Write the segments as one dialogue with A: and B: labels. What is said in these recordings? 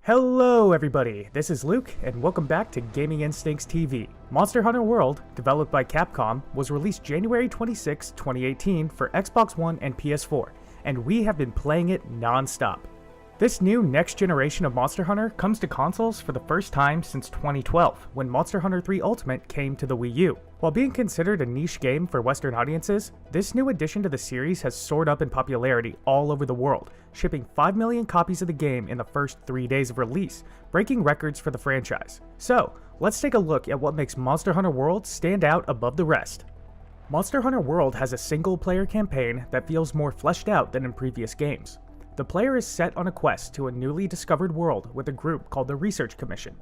A: Hello everybody, this is Luke, and welcome back to GamingInstinctsTV. Monster Hunter World, developed by Capcom, was released January 26, 2018 for Xbox One and PS4, and we have been playing it non-stop. This new next generation of Monster Hunter comes to consoles for the first time since 2012, when Monster Hunter 3 Ultimate came to the Wii U. While being considered a niche game for Western audiences, this new addition to the series has soared up in popularity all over the world, shipping 5 million copies of the game in the first 3 days of release, breaking records for the franchise. So, let's take a look at what makes Monster Hunter World stand out above the rest. Monster Hunter World has a single-player campaign that feels more fleshed out than in previous games. The player is set on a quest to a newly discovered world with a group called the Research Commission.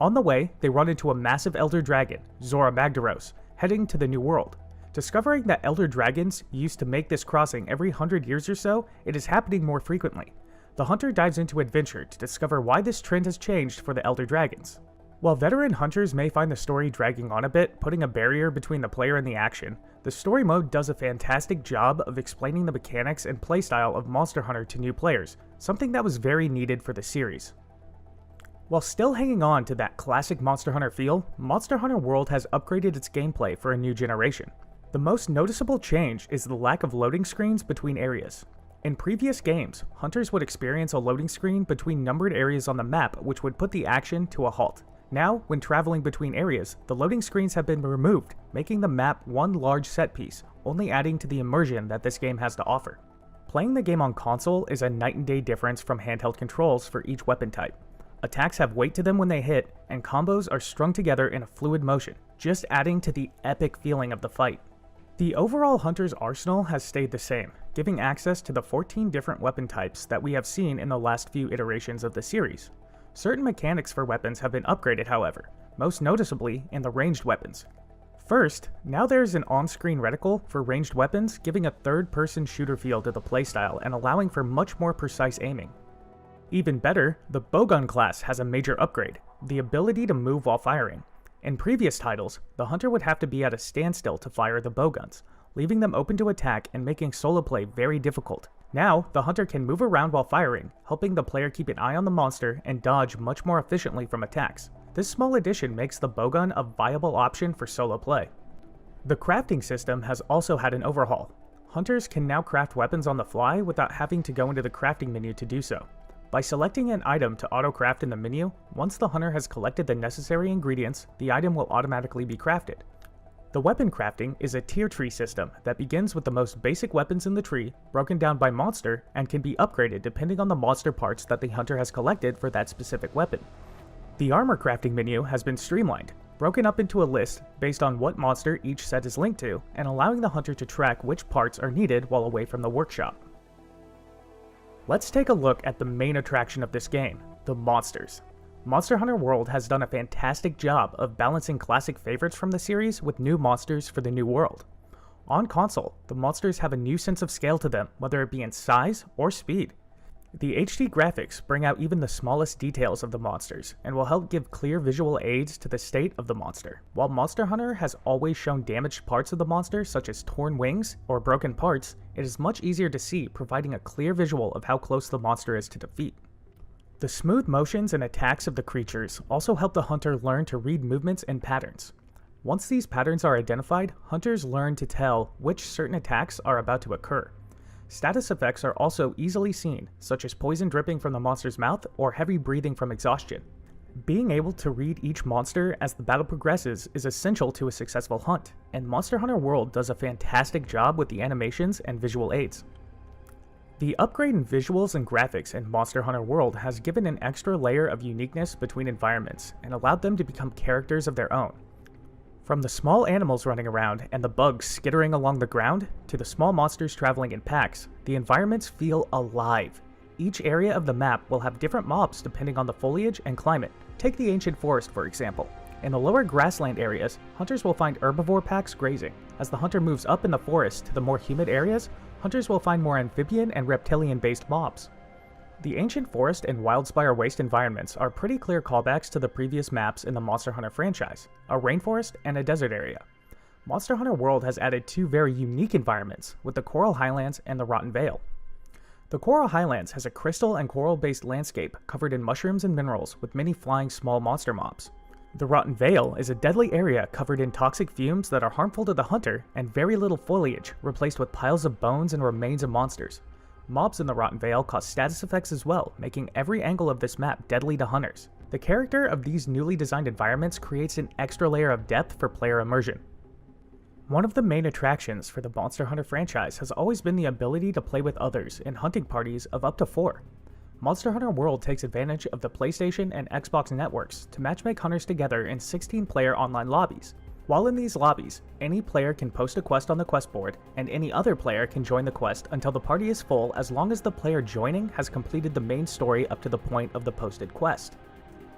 A: On the way, they run into a massive elder dragon, Zora Magdaros, heading to the new world. Discovering that elder dragons used to make this crossing every 100 years or so, it is happening more frequently. The hunter dives into adventure to discover why this trend has changed for the elder dragons. While veteran hunters may find the story dragging on a bit, putting a barrier between the player and the action, the story mode does a fantastic job of explaining the mechanics and playstyle of Monster Hunter to new players, something that was very needed for the series. While still hanging on to that classic Monster Hunter feel, Monster Hunter World has upgraded its gameplay for a new generation. The most noticeable change is the lack of loading screens between areas. In previous games, hunters would experience a loading screen between numbered areas on the map which would put the action to a halt. Now, when traveling between areas, the loading screens have been removed, making the map one large set piece, only adding to the immersion that this game has to offer. Playing the game on console is a night and day difference from handheld controls for each weapon type. Attacks have weight to them when they hit, and combos are strung together in a fluid motion, just adding to the epic feeling of the fight. The overall hunter's arsenal has stayed the same, giving access to the 14 different weapon types that we have seen in the last few iterations of the series. Certain mechanics for weapons have been upgraded, however, most noticeably in the ranged weapons. First, now there is an on-screen reticle for ranged weapons, giving a third-person shooter feel to the playstyle and allowing for much more precise aiming. Even better, the bowgun class has a major upgrade, the ability to move while firing. In previous titles, the hunter would have to be at a standstill to fire the bowguns, leaving them open to attack and making solo play very difficult. Now, the hunter can move around while firing, helping the player keep an eye on the monster and dodge much more efficiently from attacks. This small addition makes the bowgun a viable option for solo play. The crafting system has also had an overhaul. Hunters can now craft weapons on the fly without having to go into the crafting menu to do so. By selecting an item to auto-craft in the menu, once the hunter has collected the necessary ingredients, the item will automatically be crafted. The weapon crafting is a tier tree system that begins with the most basic weapons in the tree, broken down by monster, and can be upgraded depending on the monster parts that the hunter has collected for that specific weapon. The armor crafting menu has been streamlined, broken up into a list based on what monster each set is linked to, and allowing the hunter to track which parts are needed while away from the workshop. Let's take a look at the main attraction of this game, the monsters. Monster Hunter World has done a fantastic job of balancing classic favorites from the series with new monsters for the new world. On console, the monsters have a new sense of scale to them, whether it be in size or speed. The HD graphics bring out even the smallest details of the monsters, and will help give clear visual aids to the state of the monster. While Monster Hunter has always shown damaged parts of the monster, such as torn wings or broken parts, it is much easier to see, providing a clear visual of how close the monster is to defeat. The smooth motions and attacks of the creatures also help the hunter learn to read movements and patterns. Once these patterns are identified, hunters learn to tell which certain attacks are about to occur. Status effects are also easily seen, such as poison dripping from the monster's mouth or heavy breathing from exhaustion. Being able to read each monster as the battle progresses is essential to a successful hunt, and Monster Hunter World does a fantastic job with the animations and visual aids. The upgrade in visuals and graphics in Monster Hunter World has given an extra layer of uniqueness between environments and allowed them to become characters of their own. From the small animals running around and the bugs skittering along the ground, to the small monsters traveling in packs, the environments feel alive. Each area of the map will have different mobs depending on the foliage and climate. Take the ancient forest for example. In the lower grassland areas, hunters will find herbivore packs grazing. As the hunter moves up in the forest to the more humid areas, hunters will find more amphibian and reptilian-based mobs. The ancient forest and Wildspire Waste environments are pretty clear callbacks to the previous maps in the Monster Hunter franchise, a rainforest and a desert area. Monster Hunter World has added two very unique environments, with the Coral Highlands and the Rotten Vale. The Coral Highlands has a crystal and coral-based landscape covered in mushrooms and minerals with many flying small monster mobs. The Rotten Vale is a deadly area covered in toxic fumes that are harmful to the hunter and very little foliage, replaced with piles of bones and remains of monsters. Mobs in the Rotten Vale cause status effects as well, making every angle of this map deadly to hunters. The character of these newly designed environments creates an extra layer of depth for player immersion. One of the main attractions for the Monster Hunter franchise has always been the ability to play with others in hunting parties of up to 4. Monster Hunter World takes advantage of the PlayStation and Xbox networks to matchmake hunters together in 16-player online lobbies. While in these lobbies, any player can post a quest on the quest board, and any other player can join the quest until the party is full as long as the player joining has completed the main story up to the point of the posted quest.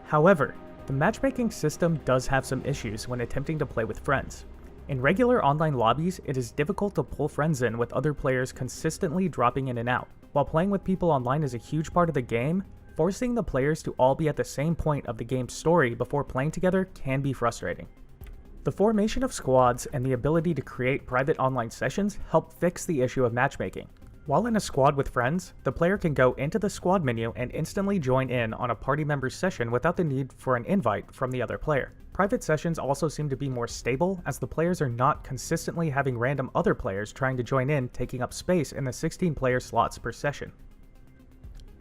A: However, the matchmaking system does have some issues when attempting to play with friends. In regular online lobbies, it is difficult to pull friends in with other players consistently dropping in and out. While playing with people online is a huge part of the game, forcing the players to all be at the same point of the game's story before playing together can be frustrating. The formation of squads and the ability to create private online sessions help fix the issue of matchmaking. While in a squad with friends, the player can go into the squad menu and instantly join in on a party member's session without the need for an invite from the other player. Private sessions also seem to be more stable as the players are not consistently having random other players trying to join in taking up space in the 16-player slots per session.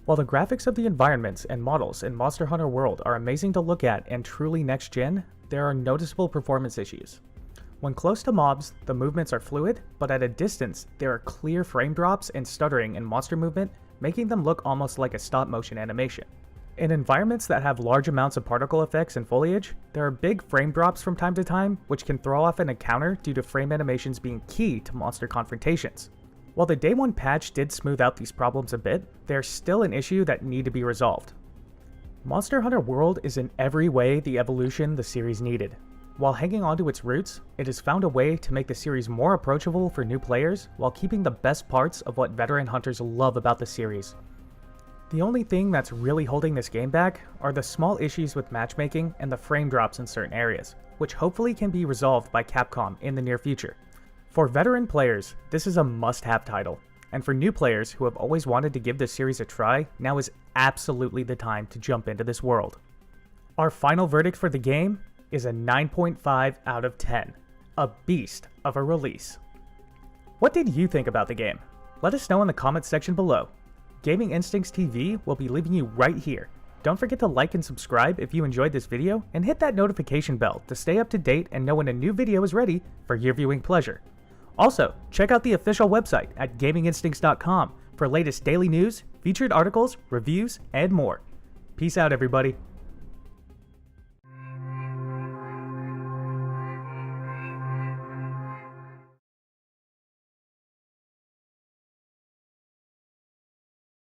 A: While the graphics of the environments and models in Monster Hunter World are amazing to look at and truly next-gen, there are noticeable performance issues. When close to mobs, the movements are fluid, but at a distance, there are clear frame drops and stuttering in monster movement, making them look almost like a stop-motion animation. In environments that have large amounts of particle effects and foliage, there are big frame drops from time to time, which can throw off an encounter due to frame animations being key to monster confrontations. While the Day 1 patch did smooth out these problems a bit, they're still an issue that need to be resolved. Monster Hunter World is in every way the evolution the series needed. While hanging on to its roots, it has found a way to make the series more approachable for new players while keeping the best parts of what veteran hunters love about the series. The only thing that's really holding this game back are the small issues with matchmaking and the frame drops in certain areas, which hopefully can be resolved by Capcom in the near future. For veteran players, this is a must-have title, and for new players who have always wanted to give this series a try, now is absolutely the time to jump into this world. Our final verdict for the game is a 9.5 out of 10, a beast of a release. What did you think about the game? Let us know in the comments section below. Gaming Instincts TV will be leaving you right here. Don't forget to like and subscribe if you enjoyed this video, and hit that notification bell to stay up to date and know when a new video is ready for your viewing pleasure. Also, check out the official website at GamingInstincts.com for latest daily news, featured articles, reviews, and more. Peace out, everybody.